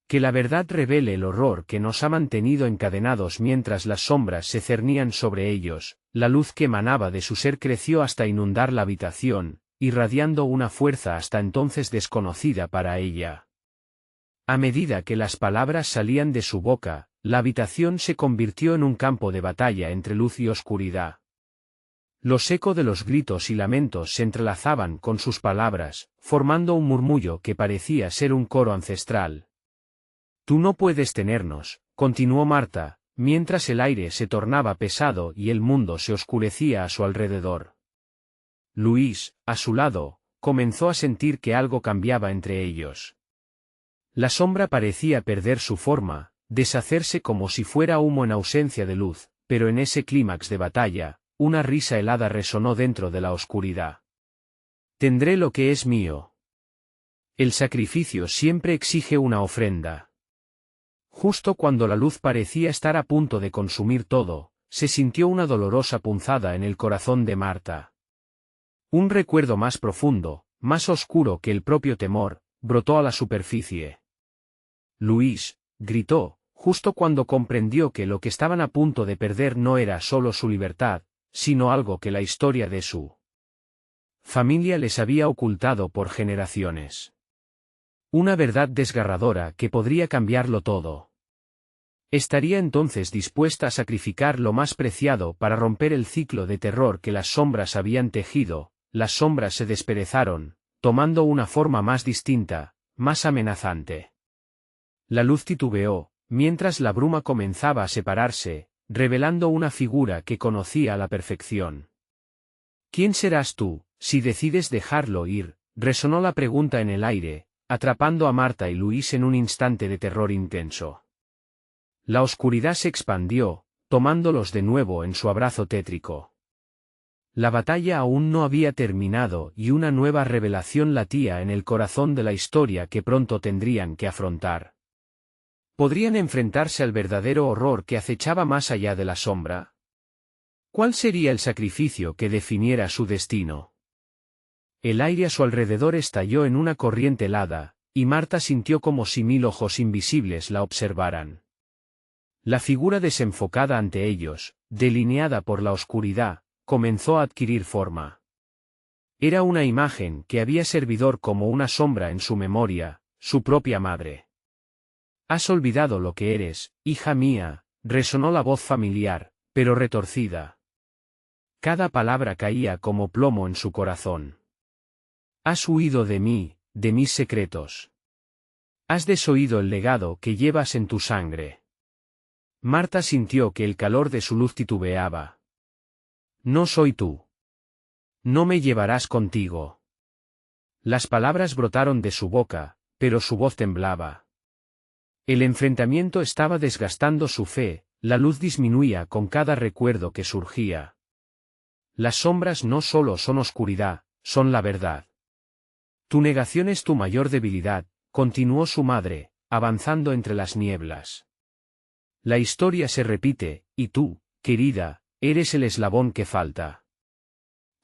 [SPEAKER 1] Que la verdad revele el horror que nos ha mantenido encadenados mientras las sombras se cernían sobre ellos, la luz que emanaba de su ser creció hasta inundar la habitación, irradiando una fuerza hasta entonces desconocida para ella. A medida que las palabras salían de su boca, la habitación se convirtió en un campo de batalla entre luz y oscuridad. Los ecos de los gritos y lamentos se entrelazaban con sus palabras, formando un murmullo que parecía ser un coro ancestral. Tú no puedes tenernos, continuó Marta, mientras el aire se tornaba pesado y el mundo se oscurecía a su alrededor. Luis, a su lado, comenzó a sentir que algo cambiaba entre ellos. La sombra parecía perder su forma, deshacerse como si fuera humo en ausencia de luz, pero en ese clímax de batalla, una risa helada resonó dentro de la oscuridad. Tendré lo que es mío. El sacrificio siempre exige una ofrenda. Justo cuando la luz parecía estar a punto de consumir todo, se sintió una dolorosa punzada en el corazón de Marta. Un recuerdo más profundo, más oscuro que el propio temor, brotó a la superficie. Luis, gritó, justo cuando comprendió que lo que estaban a punto de perder no era solo su libertad, sino algo que la historia de su familia les había ocultado por generaciones. Una verdad desgarradora que podría cambiarlo todo. Estaría entonces dispuesta a sacrificar lo más preciado para romper el ciclo de terror que las sombras habían tejido. Las sombras se desperezaron, tomando una forma más distinta, más amenazante. La luz titubeó, mientras la bruma comenzaba a separarse, revelando una figura que conocía a la perfección. ¿Quién serás tú, si decides dejarlo ir? Resonó la pregunta en el aire, atrapando a Marta y Luis en un instante de terror intenso. La oscuridad se expandió, tomándolos de nuevo en su abrazo tétrico. La batalla aún no había terminado y una nueva revelación latía en el corazón de la historia que pronto tendrían que afrontar. ¿Podrían enfrentarse al verdadero horror que acechaba más allá de la sombra? ¿Cuál sería el sacrificio que definiera su destino? El aire a su alrededor estalló en una corriente helada, y Marta sintió como si 1000 ojos invisibles la observaran. La figura desenfocada ante ellos, delineada por la oscuridad, comenzó a adquirir forma. Era una imagen que había servido como una sombra en su memoria, su propia madre. «Has olvidado lo que eres, hija mía», resonó la voz familiar, pero retorcida. Cada palabra caía como plomo en su corazón. «Has huido de mí, de mis secretos. Has desoído el legado que llevas en tu sangre». Marta sintió que el calor de su luz titubeaba. «No soy tú. No me llevarás contigo». Las palabras brotaron de su boca, pero su voz temblaba. El enfrentamiento estaba desgastando su fe, la luz disminuía con cada recuerdo que surgía. Las sombras no solo son oscuridad, son la verdad. Tu negación es tu mayor debilidad, continuó su madre, avanzando entre las nieblas. La historia se repite, y tú, querida, eres el eslabón que falta.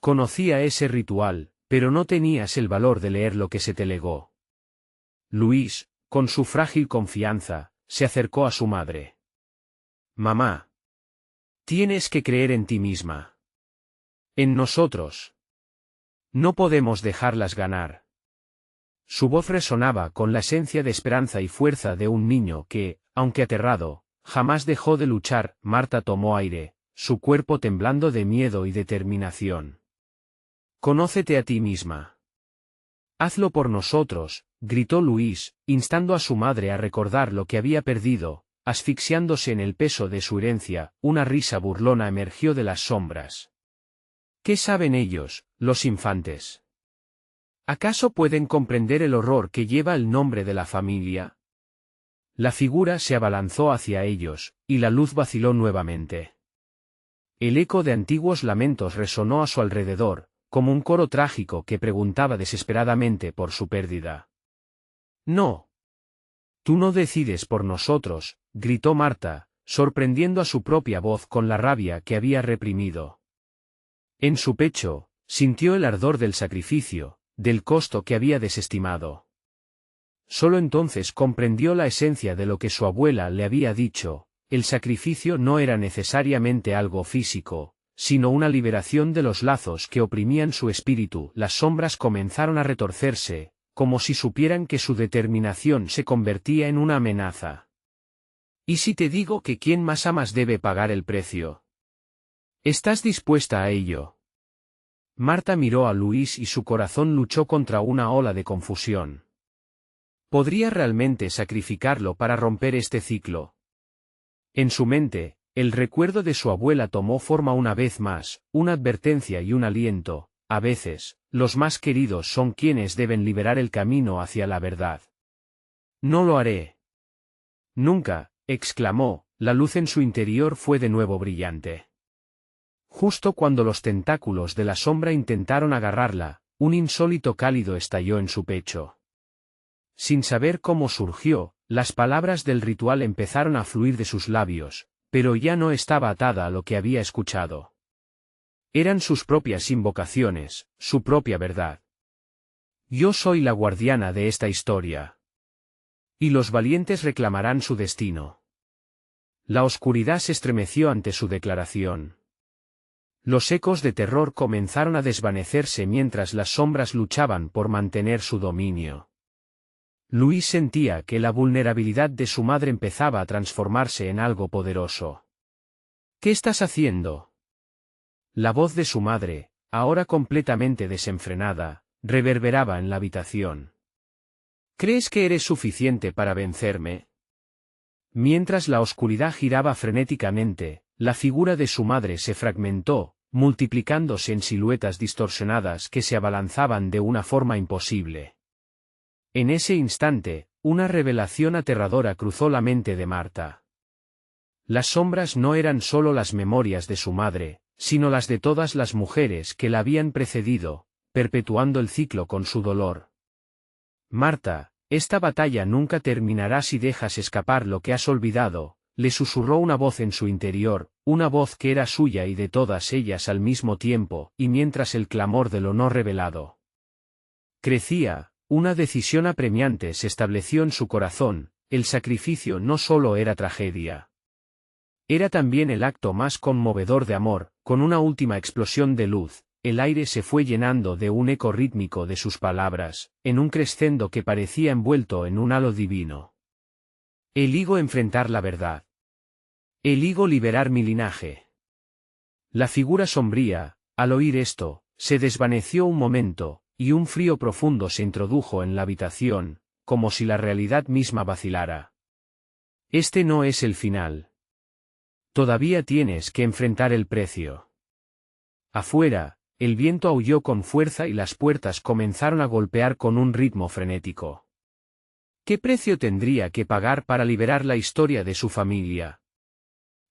[SPEAKER 1] Conocía ese ritual, pero no tenías el valor de leer lo que se te legó. Luis, con su frágil confianza, se acercó a su madre. «Mamá. Tienes que creer en ti misma. En nosotros. No podemos dejarlas ganar». Su voz resonaba con la esencia de esperanza y fuerza de un niño que, aunque aterrado, jamás dejó de luchar. Marta tomó aire, su cuerpo temblando de miedo y determinación. «Conócete a ti misma. Hazlo por nosotros», gritó Luis, instando a su madre a recordar lo que había perdido, asfixiándose en el peso de su herencia. Una risa burlona emergió de las sombras. «¿Qué saben ellos, los infantes? ¿Acaso pueden comprender el horror que lleva el nombre de la familia?» La figura se abalanzó hacia ellos, y la luz vaciló nuevamente. El eco de antiguos lamentos resonó a su alrededor, como un coro trágico que preguntaba desesperadamente por su pérdida. No. Tú no decides por nosotros, gritó Marta, sorprendiendo a su propia voz con la rabia que había reprimido. En su pecho, sintió el ardor del sacrificio, del costo que había desestimado. Solo entonces comprendió la esencia de lo que su abuela le había dicho: el sacrificio no era necesariamente algo físico, sino una liberación de los lazos que oprimían su espíritu. Las sombras comenzaron a retorcerse, como si supieran que su determinación se convertía en una amenaza. ¿Y si te digo que quien más amas debe pagar el precio? ¿Estás dispuesta a ello? Marta miró a Luis y su corazón luchó contra una ola de confusión. ¿Podría realmente sacrificarlo para romper este ciclo? En su mente, el recuerdo de su abuela tomó forma una vez más, una advertencia y un aliento: a veces, los más queridos son quienes deben liberar el camino hacia la verdad. No lo haré. Nunca, exclamó, la luz en su interior fue de nuevo brillante. Justo cuando los tentáculos de la sombra intentaron agarrarla, un insólito cálido estalló en su pecho. Sin saber cómo surgió, las palabras del ritual empezaron a fluir de sus labios, pero ya no estaba atada a lo que había escuchado. Eran sus propias invocaciones, su propia verdad. Yo soy la guardiana de esta historia. Y los valientes reclamarán su destino. La oscuridad se estremeció ante su declaración. Los ecos de terror comenzaron a desvanecerse mientras las sombras luchaban por mantener su dominio. Luis sentía que la vulnerabilidad de su madre empezaba a transformarse en algo poderoso. ¿Qué estás haciendo? La voz de su madre, ahora completamente desenfrenada, reverberaba en la habitación. ¿Crees que eres suficiente para vencerme? Mientras la oscuridad giraba frenéticamente, la figura de su madre se fragmentó, multiplicándose en siluetas distorsionadas que se abalanzaban de una forma imposible. En ese instante, una revelación aterradora cruzó la mente de Marta. Las sombras no eran solo las memorias de su madre, sino las de todas las mujeres que la habían precedido, perpetuando el ciclo con su dolor. Marta, esta batalla nunca terminará si dejas escapar lo que has olvidado, le susurró una voz en su interior, una voz que era suya y de todas ellas al mismo tiempo, y mientras el clamor de lo no revelado crecía, una decisión apremiante se estableció en su corazón: el sacrificio no solo era tragedia. Era también el acto más conmovedor de amor. Con una última explosión de luz, el aire se fue llenando de un eco rítmico de sus palabras, en un crescendo que parecía envuelto en un halo divino. Elijo enfrentar la verdad. Elijo liberar mi linaje. La figura sombría, al oír esto, se desvaneció un momento, y un frío profundo se introdujo en la habitación, como si la realidad misma vacilara. Este no es el final. Todavía tienes que enfrentar el precio. Afuera, el viento aulló con fuerza y las puertas comenzaron a golpear con un ritmo frenético. ¿Qué precio tendría que pagar para liberar la historia de su familia?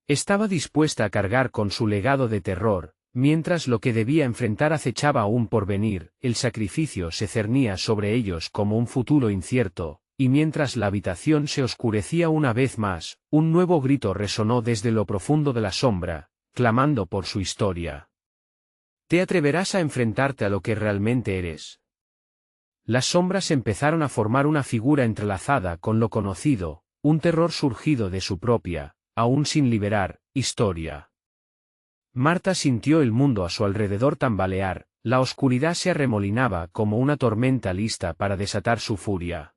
[SPEAKER 1] Estaba dispuesta a cargar con su legado de terror, mientras lo que debía enfrentar acechaba aún por venir. El sacrificio se cernía sobre ellos como un futuro incierto, y mientras la habitación se oscurecía una vez más, un nuevo grito resonó desde lo profundo de la sombra, clamando por su historia. ¿Te atreverás a enfrentarte a lo que realmente eres? Las sombras empezaron a formar una figura entrelazada con lo conocido, un terror surgido de su propia, aún sin liberar, historia. Marta sintió el mundo a su alrededor tambalear, la oscuridad se arremolinaba como una tormenta lista para desatar su furia.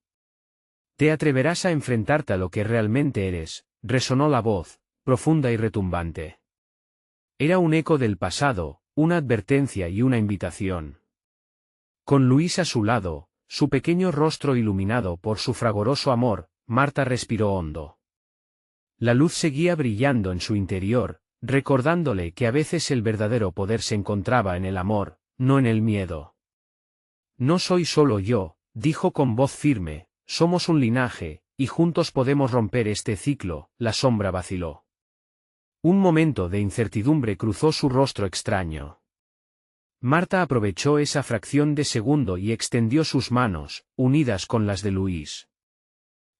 [SPEAKER 1] ¿Te atreverás a enfrentarte a lo que realmente eres? Resonó la voz, profunda y retumbante. Era un eco del pasado, una advertencia y una invitación. Con Luis a su lado, su pequeño rostro iluminado por su fragoroso amor, Marta respiró hondo. La luz seguía brillando en su interior, recordándole que a veces el verdadero poder se encontraba en el amor, no en el miedo. No soy solo yo, dijo con voz firme, somos un linaje, y juntos podemos romper este ciclo. La sombra vaciló. Un momento de incertidumbre cruzó su rostro extraño. Marta aprovechó esa fracción de segundo y extendió sus manos, unidas con las de Luis.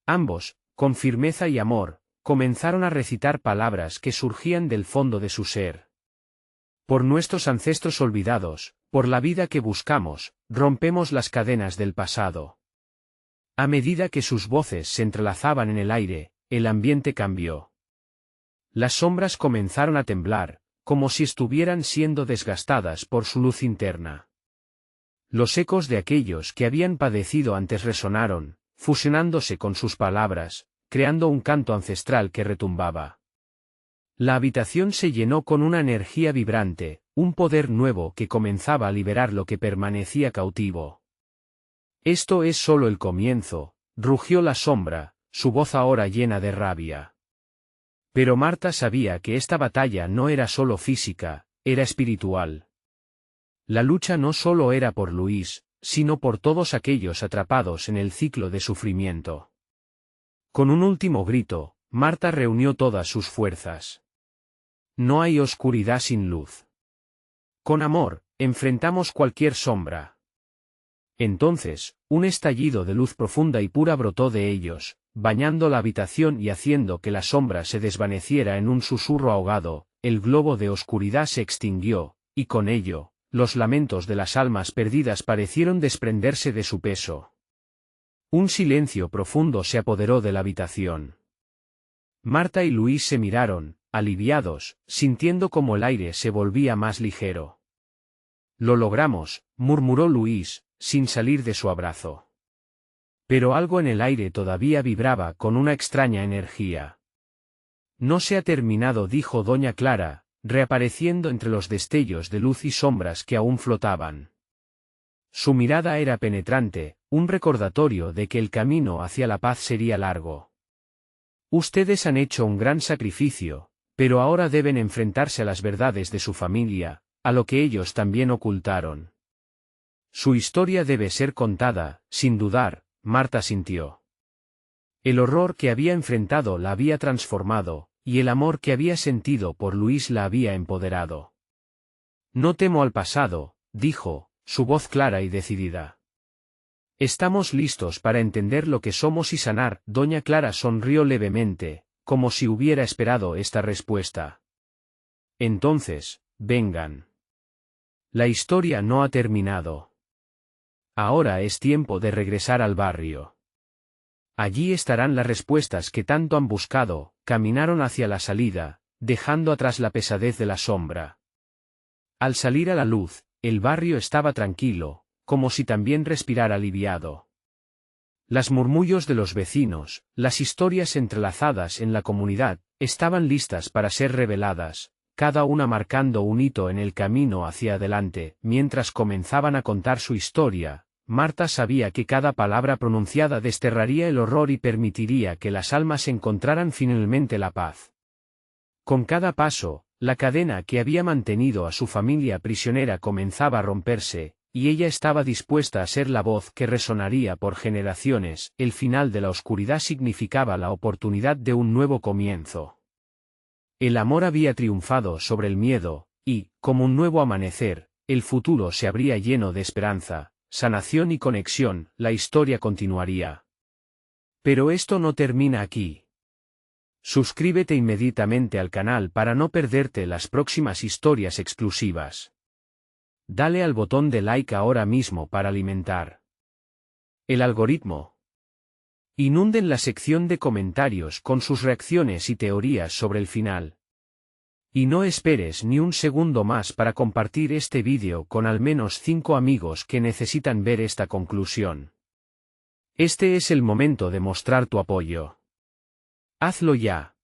[SPEAKER 1] Ambos, con firmeza y amor, comenzaron a recitar palabras que surgían del fondo de su ser. Por nuestros ancestros olvidados, por la vida que buscamos, rompemos las cadenas del pasado. A medida que sus voces se entrelazaban en el aire, el ambiente cambió. Las sombras comenzaron a temblar, como si estuvieran siendo desgastadas por su luz interna. Los ecos de aquellos que habían padecido antes resonaron, fusionándose con sus palabras, creando un canto ancestral que retumbaba. La habitación se llenó con una energía vibrante, un poder nuevo que comenzaba a liberar lo que permanecía cautivo. Esto es solo el comienzo, rugió la sombra, su voz ahora llena de rabia. Pero Marta sabía que esta batalla no era solo física, era espiritual. La lucha no solo era por Luis, sino por todos aquellos atrapados en el ciclo de sufrimiento. Con un último grito, Marta reunió todas sus fuerzas. No hay oscuridad sin luz. Con amor, enfrentamos cualquier sombra. Entonces, un estallido de luz profunda y pura brotó de ellos, bañando la habitación y haciendo que la sombra se desvaneciera en un susurro ahogado. El globo de oscuridad se extinguió, y con ello, los lamentos de las almas perdidas parecieron desprenderse de su peso. Un silencio profundo se apoderó de la habitación. Marta y Luis se miraron, aliviados, sintiendo como el aire se volvía más ligero. Lo logramos, murmuró Luis, sin salir de su abrazo. Pero algo en el aire todavía vibraba con una extraña energía. No se ha terminado, dijo doña Clara, reapareciendo entre los destellos de luz y sombras que aún flotaban. Su mirada era penetrante, un recordatorio de que el camino hacia la paz sería largo. Ustedes han hecho un gran sacrificio, pero ahora deben enfrentarse a las verdades de su familia, a lo que ellos también ocultaron. Su historia debe ser contada, sin dudar, Marta sintió. El horror que había enfrentado la había transformado, y el amor que había sentido por Luis la había empoderado. No temo al pasado, dijo, su voz clara y decidida. Estamos listos para entender lo que somos y sanar. Doña Clara sonrió levemente, como si hubiera esperado esta respuesta. Entonces, vengan. La historia no ha terminado. Ahora es tiempo de regresar al barrio. Allí estarán las respuestas que tanto han buscado. Caminaron hacia la salida, dejando atrás la pesadez de la sombra. Al salir a la luz, el barrio estaba tranquilo, como si también respirara aliviado. Las murmullos de los vecinos, las historias entrelazadas en la comunidad, estaban listas para ser reveladas, cada una marcando un hito en el camino hacia adelante. Mientras comenzaban a contar su historia, Marta sabía que cada palabra pronunciada desterraría el horror y permitiría que las almas encontraran finalmente la paz. Con cada paso, la cadena que había mantenido a su familia prisionera comenzaba a romperse, y ella estaba dispuesta a ser la voz que resonaría por generaciones. El final de la oscuridad significaba la oportunidad de un nuevo comienzo. El amor había triunfado sobre el miedo, y, como un nuevo amanecer, el futuro se abría lleno de esperanza, sanación y conexión. La historia continuaría. Pero esto no termina aquí. Suscríbete inmediatamente al canal para no perderte las próximas historias exclusivas. Dale al botón de like ahora mismo para alimentar el algoritmo. Inunden la sección de comentarios con sus reacciones y teorías sobre el final. Y no esperes ni un segundo más para compartir este vídeo con al menos 5 amigos que necesitan ver esta conclusión. Este es el momento de mostrar tu apoyo. Hazlo ya.